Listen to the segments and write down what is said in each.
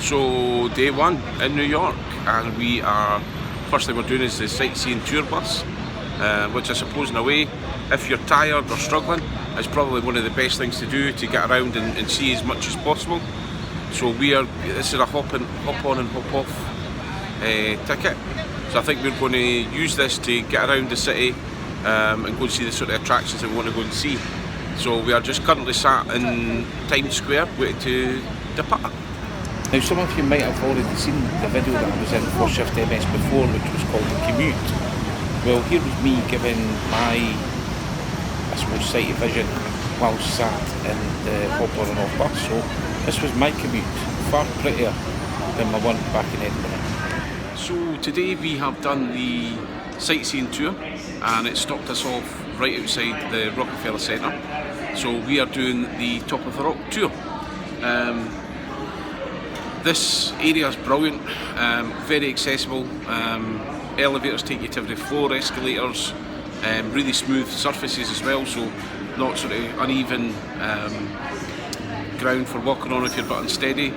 So day one in New York, and we are, first thing we're doing is the sightseeing tour bus, which I suppose in a way, if you're tired or struggling, is probably one of the best things to do to get around and see as much as possible. So this is a hop on and hop off ticket. So I think we're going to use this to get around the city and go and see the sort of attractions that we want to go and see. So we are just currently sat in Times Square waiting to depart. Now, some of you might have already seen the video that I was in for Shift.ms before, which was called The Commute. Well, here was me giving my, I suppose, sight of vision while sat in the hop on and off bus. So this was my commute, far prettier than my one back in Edinburgh. So today we have done the sightseeing tour, and it stopped us off right outside the Rockefeller Centre. So we are doing the Top of the Rock tour. This area is brilliant, very accessible. Elevators take you to every floor, escalators, really smooth surfaces as well, so not sort of uneven ground for walking on if you're but unsteady.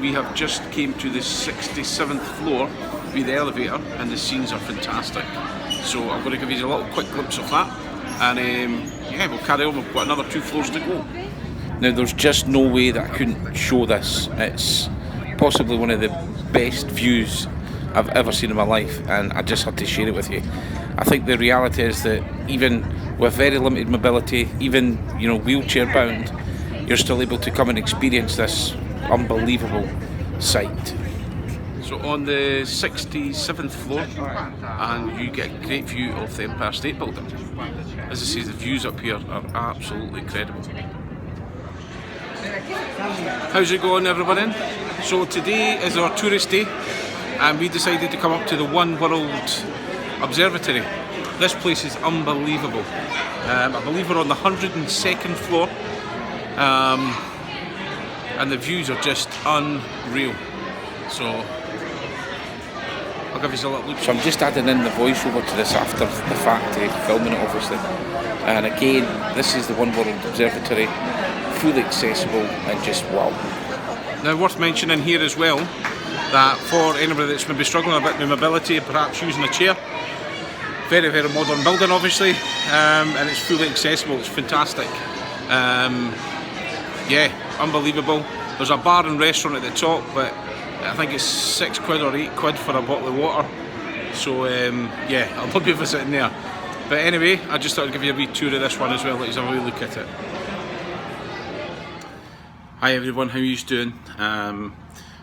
We have just came to the 67th floor with the elevator, and the scenes are fantastic. So I'm going to give you a little quick glimpse of that, and yeah, we'll carry on. We've got another 2 floors to go. Now, there's just no way that I couldn't show this. It's possibly one of the best views I've ever seen in my life, and I just had to share it with you. I think the reality is that even with very limited mobility, even wheelchair bound, you're still able to come and experience this unbelievable sight. So on the 67th floor, and you get a great view of the Empire State Building. As I say, the views up here are absolutely incredible. How's it going, everyone? So today is our tourist day, and we decided to come up to the One World Observatory. This place is unbelievable. I believe we're on the 102nd floor, and the views are just unreal. So I'll give you a little look. So I'm just adding in the voiceover to this after the fact, filming it obviously. And again, this is the One World Observatory, fully accessible and just wow. Now, worth mentioning here as well that for anybody that's maybe struggling a bit with mobility, perhaps using a chair, very, very modern building obviously, and it's fully accessible. It's fantastic. Yeah, unbelievable. There's a bar and restaurant at the top, but I think it's £6 or £8 for a bottle of water. So yeah, I'll not be visiting there. But anyway, I just thought I'd give you a wee tour of this one as well. Let's have a wee look at it. Hi everyone, how are you doing?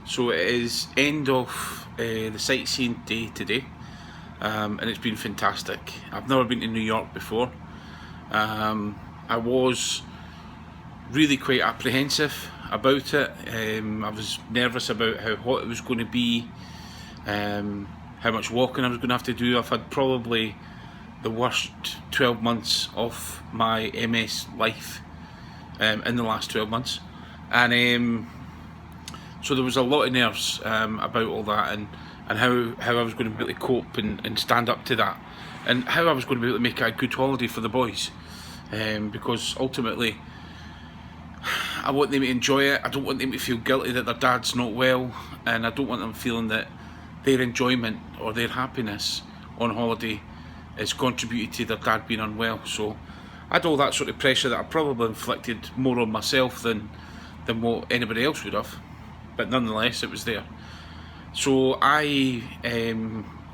So it is end of the sightseeing day today, and it's been fantastic. I've never been to New York before. I was really quite apprehensive about it. I was nervous about how hot it was going to be, how much walking I was going to have to do. I've had probably the worst 12 months of my MS life in the last 12 months. And so there was a lot of nerves about all that, and how I was going to be able to cope and stand up to that, and how I was going to be able to make it a good holiday for the boys, because ultimately I want them to enjoy it. I don't want them to feel guilty that their dad's not well, and I don't want them feeling that their enjoyment or their happiness on holiday is contributed to their dad being unwell. So I had all that sort of pressure that I probably inflicted more on myself than what anybody else would have, but nonetheless it was there. So I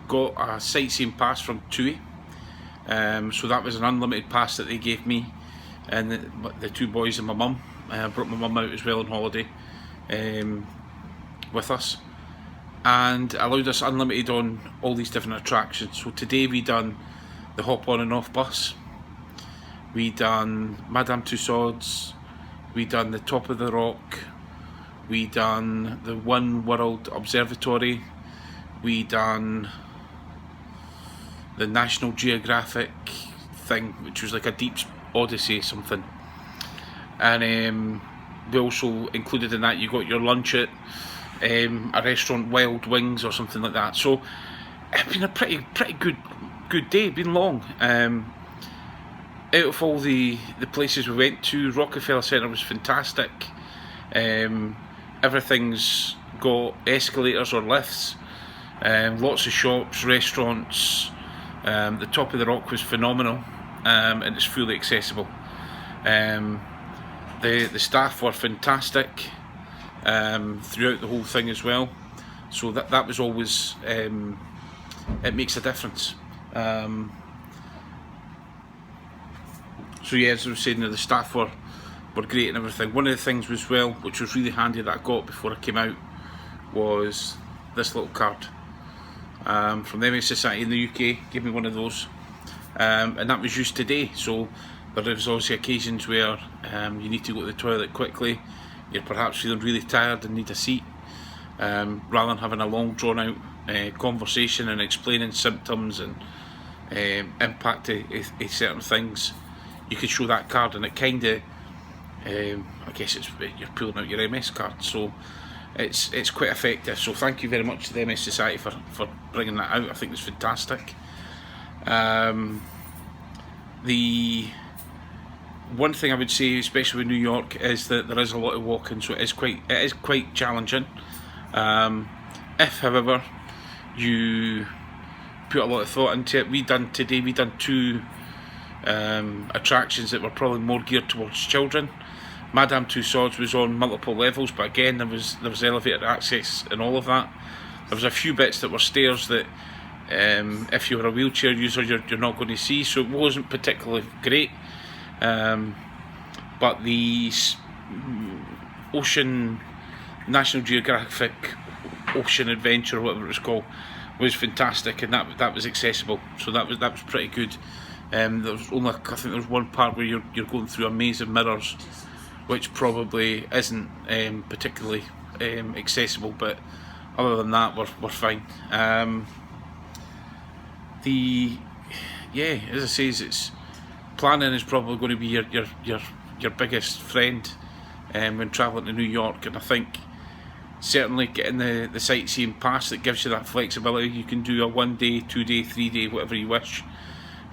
got a sightseeing pass from TUI, so that was an unlimited pass that they gave me, and the 2 boys and my mum. I brought my mum out as well on holiday with us, and allowed us unlimited on all these different attractions. So today we done the hop on and off bus, we done Madame Tussauds, we done the Top of the Rock, we done the One World Observatory, we done the National Geographic thing, which was like a Deep Odyssey something, and we also included in that, you got your lunch at a restaurant, Wild Wings or something like that. So it's been a pretty good day. It's been long. Out of all the places we went to, Rockefeller Centre was fantastic. Everything's got escalators or lifts, lots of shops, restaurants. The top of the rock was phenomenal, and it's fully accessible. The staff were fantastic throughout the whole thing as well, so that was always, it makes a difference. So yeah, as I was saying, the staff were great and everything. One of the things as well, which was really handy, that I got before I came out, was this little card from the MS Society in the UK. Gave me one of those, and that was used today. So there is obviously occasions where you need to go to the toilet quickly, you're perhaps feeling really tired and need a seat, rather than having a long drawn out conversation and explaining symptoms and impact of certain things. You could show that card, and it kind of, I guess you're pulling out your MS card, so it's quite effective. So thank you very much to the MS Society for bringing that out. I think it's fantastic. The one thing I would say, especially in New York, is that there is a lot of walking, so it is quite challenging. If, however, you put a lot of thought into it, we done 2 attractions that were probably more geared towards children. Madame Tussauds was on multiple levels, but again there was elevated access and all of that. There was a few bits that were stairs that if you were a wheelchair user you're not going to see, so it wasn't particularly great. But the National Geographic Ocean Adventure, whatever it was called, was fantastic, and that was accessible, so that was pretty good. There was only, I think there was one part where you're going through a maze of mirrors, which probably isn't particularly accessible, but other than that we're fine. Yeah, as I say, it's planning is probably going to be your biggest friend when travelling to New York, and I think certainly getting the sightseeing pass that gives you that flexibility. You can do a 1 day, 2 day, 3 day, whatever you wish.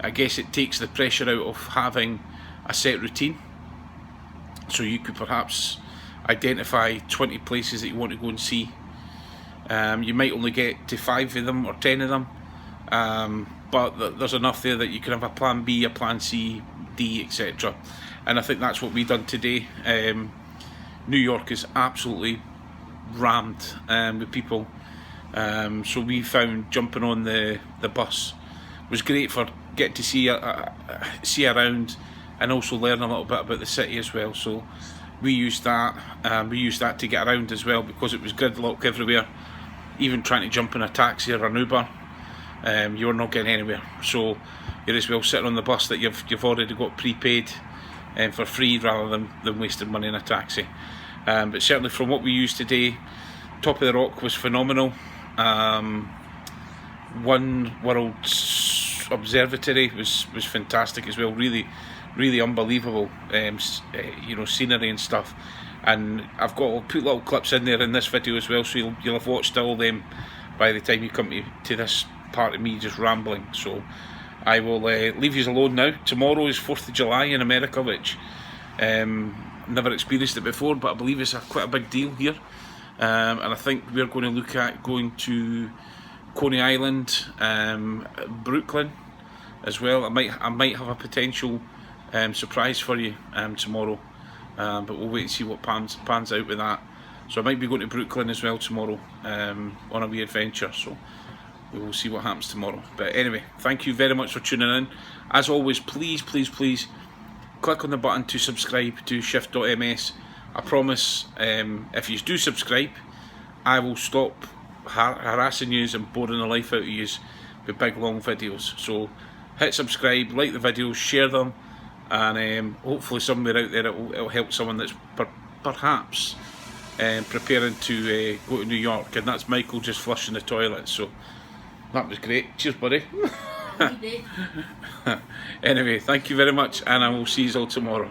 I guess it takes the pressure out of having a set routine, so you could perhaps identify 20 places that you want to go and see. You might only get to 5 of them or 10 of them, but there's enough there that you can have a plan B, a plan C, D, etc. And I think that's what we've done today. New York is absolutely rammed with people, so we found jumping on the bus was great for getting to see around and also learn a little bit about the city as well. So we used that to get around as well, because it was gridlock everywhere. Even trying to jump in a taxi or an Uber, you're not getting anywhere, so you're as well sitting on the bus that you've already got prepaid for free, rather than wasting money in a taxi. But certainly from what we used today, top of the rock was phenomenal. One World Observatory was fantastic as well, really unbelievable, scenery and stuff. And I'll put little clips in there in this video as well, so you'll have watched all them by the time you come to this part of me just rambling. So I will leave you alone now. Tomorrow is 4th of July in America, which never experienced it before, but I believe it's quite a big deal here. And I think we're going to look at going to Coney Island, Brooklyn as well. I might have a potential surprise for you tomorrow, but we'll wait and see what pans out with that. So I might be going to Brooklyn as well tomorrow on a wee adventure, so we will see what happens tomorrow. But anyway, thank you very much for tuning in. As always, please click on the button to subscribe to Shift.ms. I promise, if you do subscribe, I will stop harassing you and boring the life out of you with big long videos. So hit subscribe, like the videos, share them, and hopefully somewhere out there it'll help someone that's perhaps preparing to go to New York. And that's Michael just flushing the toilet, so that was great. Cheers, buddy. Anyway, thank you very much, and I will see you all tomorrow.